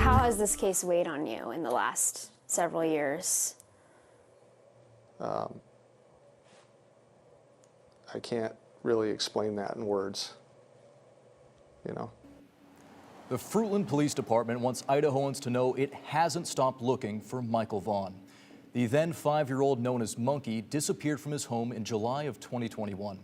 How has this case weighed on you in the last several years? I can't really explain that in words, you know. The Fruitland Police Department wants Idahoans to know it hasn't stopped looking for Michael Vaughan. The then 5-year-old known as Monkey disappeared from his home in July of 2021.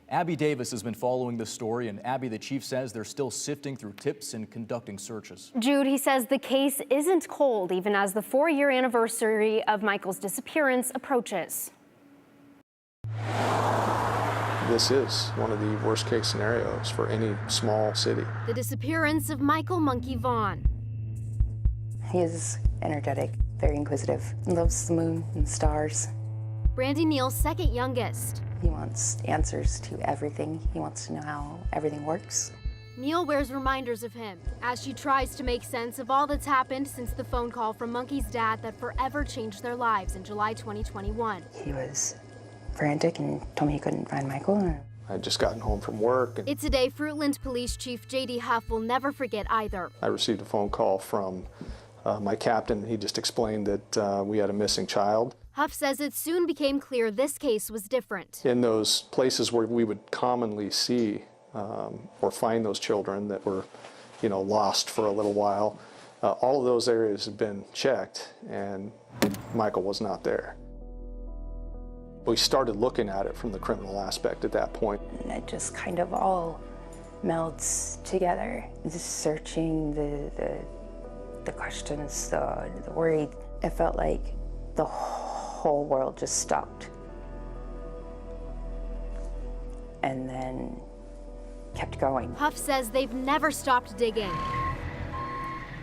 Abby Davis has been following this story, and Abby, the chief, says they're still sifting through tips and conducting searches. Jude, he says the case isn't cold even as the 4-year anniversary of Michael's disappearance approaches. This is one of the worst case scenarios for any small city. The disappearance of Michael "Monkey" Vaughan. He is energetic, very inquisitive, loves the moon and stars. Brandy Neal's second youngest. He wants answers to everything. He wants to know how everything works. Neal wears reminders of him as she tries to make sense of all that's happened since the phone call from Monkey's dad that forever changed their lives in July 2021. He was frantic and told me he couldn't find Michael. I'd just gotten home from work. And It's a day Fruitland Police Chief J.D. Huff will never forget either. I received a phone call from my captain. He just explained that we had a missing child. Huff says it soon became clear this case was different. In those places where we would commonly see or find those children that were, lost for a little while, all of those areas had been checked, and Michael was not there. We started looking at it from the criminal aspect at that point. And it just kind of all melds together. Just searching the questions, the worry. It felt like the whole world just stopped. And then kept going. Huff says they've never stopped digging.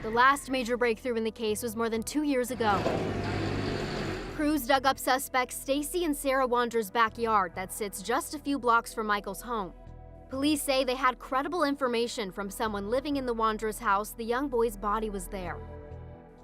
The last major breakthrough in the case was more than 2 years ago. Crews dug up suspects Stacy and Sarah Wander's backyard that sits just a few blocks from Michael's home. Police say they had credible information from someone living in the Wanderers' house the young boy's body was there.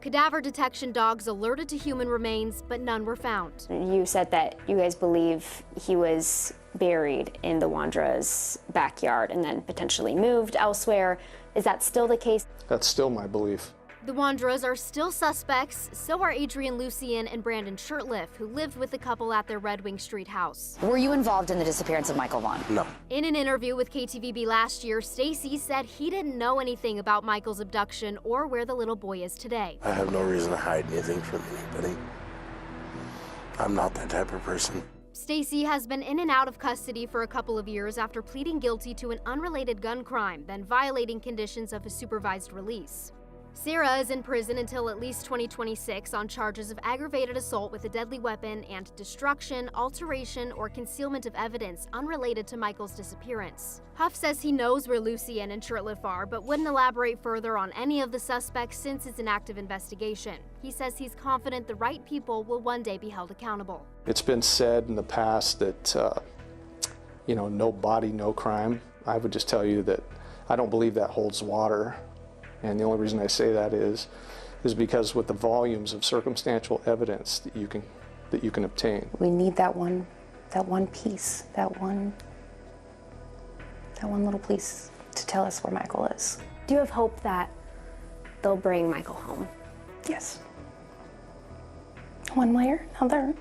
Cadaver detection dogs alerted to human remains, but none were found. You said that you guys believe he was buried in the Wanderers' backyard and then potentially moved elsewhere. Is that still the case? That's still my belief. The Wanderers are still suspects, so are Adrian Lucien and Brandon Shurtleff, who lived with the couple at their Red Wing Street house. Were you involved in the disappearance of Michael Vaughan? No. In an interview with KTVB last year, Stacy said he didn't know anything about Michael's abduction or where the little boy is today. I have no reason to hide anything from anybody. I'm not that type of person. Stacy has been in and out of custody for a couple of years after pleading guilty to an unrelated gun crime, then violating conditions of his supervised release. Sarah is in prison until at least 2026 on charges of aggravated assault with a deadly weapon and destruction, alteration, or concealment of evidence unrelated to Michael's disappearance. Huff says he knows where Lucien and Shurtleff are, but wouldn't elaborate further on any of the suspects since it's an active investigation. He says he's confident the right people will one day be held accountable. It's been said in the past that, no body, no crime. I would just tell you that I don't believe that holds water. And the only reason I say that is because with the volumes of circumstantial evidence that you can obtain. We need that one piece, that one little piece to tell us where Michael is. Do you have hope that they'll bring Michael home? Yes. One way or another.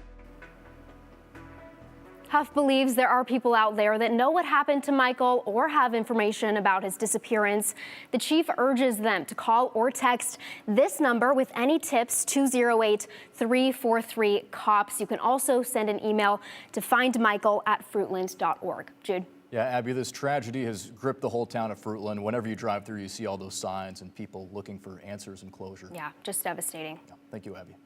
Huff believes there are people out there that know what happened to Michael or have information about his disappearance. The chief urges them to call or text this number with any tips, 208-343-COPS. You can also send an email to findmichael@fruitland.org. Jude. Yeah, Abby, this tragedy has gripped the whole town of Fruitland. Whenever you drive through, you see all those signs and people looking for answers and closure. Yeah, just devastating. Yeah, thank you, Abby.